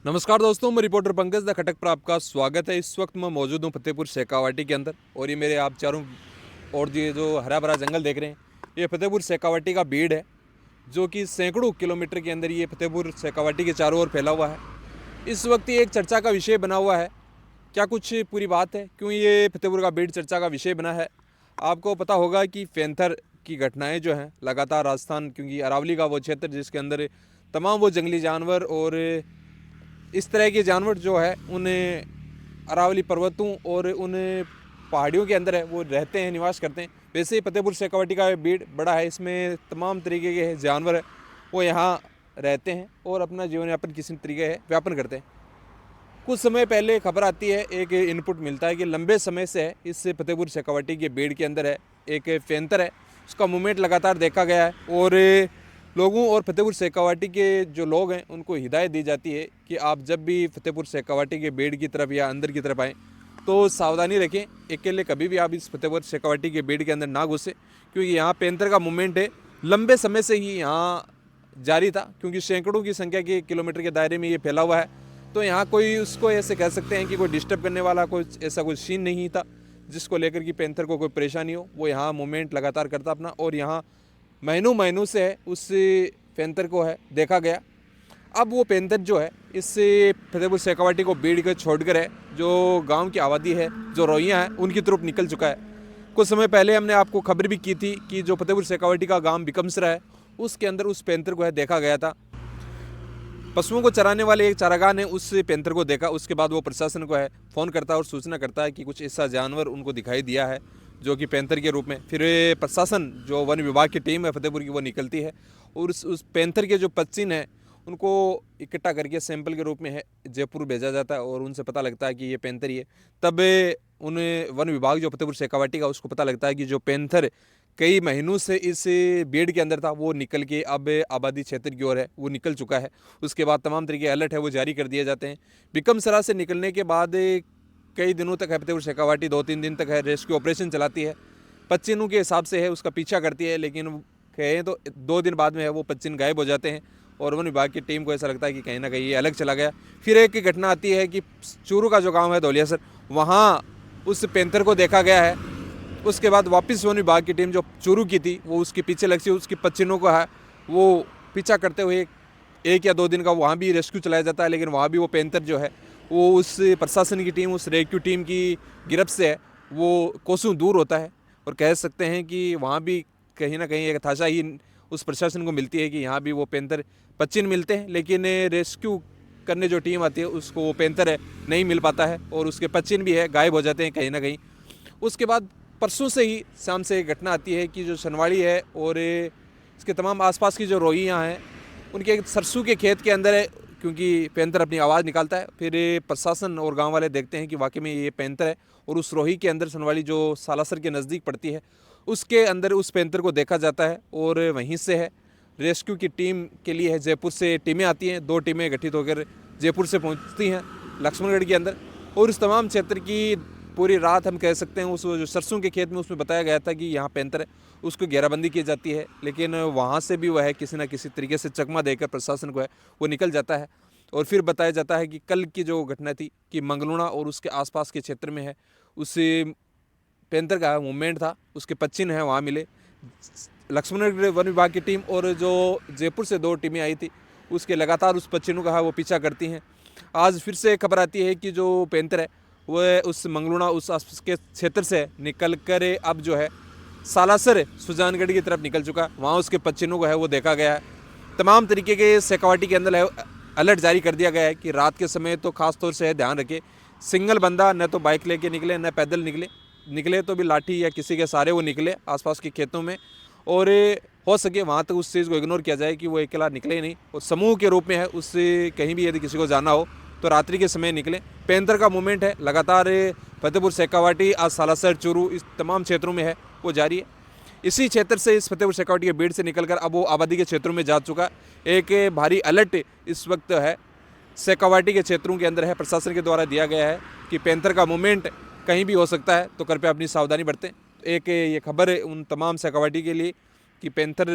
नमस्कार दोस्तों, मैं रिपोर्टर पंकज द खटक पर आपका स्वागत है। इस वक्त मैं मौजूद हूँ फतेहपुर शेखावाटी के अंदर और ये मेरे आप चारों और ये जो हरा भरा जंगल देख रहे हैं, ये फतेहपुर शेखावाटी का बीड़ है, जो कि सैकड़ों किलोमीटर के अंदर ये फतेहपुर शेखावाटी के चारों ओर फैला हुआ है। इस वक्त ये एक चर्चा का विषय बना हुआ है। क्या कुछ पूरी बात है, क्यों ये फतेहपुर का बीड़ चर्चा का विषय बना है? आपको पता होगा कि पैंथर की घटनाएं जो हैं लगातार राजस्थान, क्योंकि अरावली का वो क्षेत्र जिसके अंदर तमाम वो जंगली जानवर और इस तरह के जानवर जो है उन अरावली पर्वतों और उन पहाड़ियों के अंदर है वो रहते हैं, निवास करते हैं। वैसे ही फतेहपुर शेखावाटी का बीड़ बड़ा है, इसमें तमाम तरीके के जानवर है वो यहाँ रहते हैं और अपना जीवन यापन किसी तरीके है व्यापन करते हैं। कुछ समय पहले खबर आती है, एक इनपुट मिलता है कि लंबे समय से है इस फतेहपुर शेखावाटी के बीड़ के अंदर है एक पैंथर है, उसका मूवमेंट लगातार देखा गया है और लोगों और फतेहपुर शेखावाटी के जो लोग हैं उनको हिदायत दी जाती है कि आप जब भी फतेहपुर शेखावाटी के बीड़ की तरफ या अंदर की तरफ आएँ तो सावधानी रखें, अकेले कभी भी आप इस फतेहपुर शेखावाटी के बीड़ के अंदर ना घुसें, क्योंकि यहाँ पैंथर का मूवमेंट है लंबे समय से ही यहाँ जारी था, क्योंकि सैकड़ों की संख्या के किलोमीटर के दायरे में ये फैला हुआ है। तो यहाँ कोई उसको ऐसे कह सकते हैं कि कोई डिस्टर्ब करने वाला कोई ऐसा कोई सीन नहीं था जिसको लेकर कि पैंथर को कोई परेशानी हो। वो यहाँ मूवमेंट लगातार करता अपना और यहाँ महीनों से है उस पैंथर को है देखा गया। अब वो पैंथर जो है इस फतेहपुर शेखावाटी को बीड़ के छोड़कर है जो गांव की आबादी है, जो रोइयाँ हैं, उनकी तरफ निकल चुका है। कुछ समय पहले हमने आपको खबर भी की थी कि जो फतेहपुर शेखावाटी का गांव बिकमसरा है उसके अंदर उस पैंथर को है देखा गया था। पशुओं को चराने वाले एक चारागाह ने उस पैंथर को देखा, उसके बाद वो प्रशासन को है फ़ोन करता है और सूचना करता है कि कुछ ऐसा जानवर उनको दिखाई दिया है जो कि पैंथर के रूप में। फिर प्रशासन जो वन विभाग की टीम है फतेहपुर की वो निकलती है और उस पैंथर के जो पच्चीन है उनको इकट्ठा करके सैंपल के रूप में है जयपुर भेजा जाता है और उनसे पता लगता है कि ये पैंथर ही है। तब उन वन विभाग जो फतेहपुर शेखावाटी का उसको पता लगता है कि जो पैंथर कई महीनों से इस बीड़ के अंदर था वो निकल के अब आबादी क्षेत्र की ओर है वो निकल चुका है। उसके बाद तमाम तरीके अलर्ट है वो जारी कर दिए जाते हैं। बिकमसरा से निकलने के बाद कई दिनों तक है फतेहपुर शेखावाटी 2-3 दिन तक है रेस्क्यू ऑपरेशन चलाती है, पच्चीनों के हिसाब से है उसका पीछा करती है, लेकिन कहें तो 2 दिन बाद में है वो पच्चीन गायब हो जाते हैं और वन विभाग की टीम को ऐसा लगता है कि कहीं ना कहीं ये अलग चला गया। फिर एक घटना आती है कि चूरू का जो गाँव है धौलियासर, वहाँ उस पैंथर को देखा गया है। उसके बाद वापस वन विभाग की टीम जो चूरू की थी वो उसके पीछे लगी, उसकी पच्चीनों को है वो पीछा करते हुए 1 या 2 दिन का वहाँ भी रेस्क्यू चलाया जाता है, लेकिन वहाँ भी वो पैंथर जो है वो उस प्रशासन की टीम, उस रेस्क्यू टीम की गिरफ्त से है वो कोसों दूर होता है। और कह सकते हैं कि वहाँ भी कहीं ना कहीं एक हताशा ही उस प्रशासन को मिलती है कि यहाँ भी वो पैंथर पच्चीन मिलते हैं, लेकिन रेस्क्यू करने जो टीम आती है उसको वो पैंथर है नहीं मिल पाता है और उसके पच्चीन भी है गायब हो जाते हैं कहीं ना कहीं। उसके बाद परसों से ही शाम से एक घटना आती है कि जो सनवाड़ी है और इसके तमाम आसपास की जो रोइयाँ हैं उनके सरसों के खेत के अंदर है, क्योंकि पैंथर अपनी आवाज़ निकालता है। फिर प्रशासन और गांव वाले देखते हैं कि वाकई में ये पैंथर है और उस रोही के अंदर सनवाड़ी जो सालासर के नज़दीक पड़ती है उसके अंदर उस पैंथर को देखा जाता है और वहीं से है रेस्क्यू की टीम के लिए है जयपुर से टीमें आती हैं, 2 टीमें गठित होकर जयपुर से पहुंचती हैं लक्ष्मणगढ़ के अंदर और उस तमाम क्षेत्र की पूरी रात हम कह सकते हैं उस जो सरसों के खेत में उसमें बताया गया था कि यहाँ पैंथर है, उसको घेराबंदी की जाती है, लेकिन वहाँ से भी वह है किसी न किसी तरीके से चकमा देकर प्रशासन को है वो निकल जाता है। और फिर बताया जाता है कि कल की जो घटना थी कि मंगलूणा और उसके आसपास के क्षेत्र में है उस पैंथर का मूवमेंट था, उसके पच्चीन है वहाँ मिले। लक्ष्मणगढ़ वन विभाग की टीम और जो जयपुर से 2 टीमें आई थी उसके लगातार उस पच्चीनों का है वो पीछा करती हैं। आज फिर से खबर आती है कि जो पैंथर है वह उस मंगलूणा उस आसपास के क्षेत्र से निकल कर अब जो है सालासर सुजानगढ़ की तरफ निकल चुका, वहाँ उसके पच्चीनों को है वो देखा गया है। तमाम तरीके के शेखावाटी के अंदर है अलर्ट जारी कर दिया गया है कि रात के समय तो खास तौर से है ध्यान रखें, सिंगल बंदा न तो बाइक लेके निकले न पैदल निकले तो भी लाठी या किसी के सहारे वो निकले आसपास के खेतों में और हो सके वहाँ तक उस चीज़ को इग्नोर किया जाए कि वो अकेला निकले ही नहीं और समूह के रूप में है उससे कहीं भी यदि किसी को जाना हो तो रात्रि के समय निकले। पैंथर का मूवमेंट है लगातार फतेहपुर शेखावाटी आज सालासर चूरू इस तमाम क्षेत्रों में है वो जारी है। इसी क्षेत्र से इस फतेहपुर शेखावाटी के बीड़ से निकलकर अब वो आबादी के क्षेत्रों में जा चुका। एक भारी अलर्ट इस वक्त है शेखावाटी के क्षेत्रों के अंदर है, प्रशासन के द्वारा दिया गया है कि पैंथर का मूवमेंट कहीं भी हो सकता है तो कृपया अपनी सावधानी बरतें। एक ये खबर है उन तमाम शेखावाटी के लिए कि पैंथर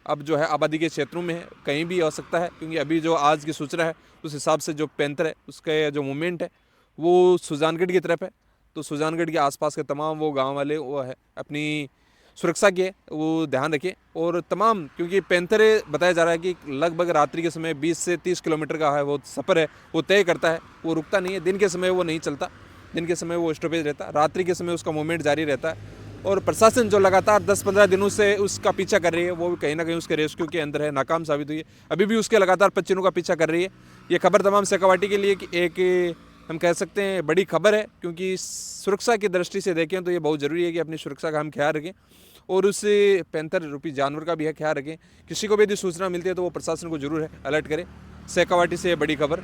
अब जो है आबादी के क्षेत्रों में है, कहीं भी हो सकता है, क्योंकि अभी जो आज की सूचना है उस हिसाब से जो पैंथर है उसका जो मूवमेंट है वो सुजानगढ़ की तरफ है। तो सुजानगढ़ के आसपास के तमाम वो गांव वाले वो है अपनी सुरक्षा के वो ध्यान रखें। और तमाम, क्योंकि पैंथर बताया जा रहा है कि लगभग रात्रि के समय 20 से 30 किलोमीटर का है वो सफ़र है, वो तय करता है, वो रुकता नहीं है। दिन के समय वो नहीं चलता, दिन के समय वो स्टॉपेज रहता है, रात्रि के समय उसका मूवमेंट जारी रहता है। और प्रशासन जो लगातार 10-15 दिनों से उसका पीछा कर रही है, वो भी कहीं ना कहीं उसके रेस्क्यू के अंदर है, नाकाम साबित हुई है। अभी भी उसके लगातार पच्चीनों का पीछा कर रही है। ये खबर तमाम शेखावाटी के लिए एक हम कह सकते हैं बड़ी खबर है, क्योंकि सुरक्षा की दृष्टि से देखें तो ये बहुत ज़रूरी है कि अपनी सुरक्षा का हम ख्याल रखें और उस पैंथर रूपी जानवर का भी है ख्याल रखें। किसी को भी यदि सूचना मिलती है तो वो प्रशासन को जरूर है अलर्ट करें। शेखावाटी से बड़ी खबर।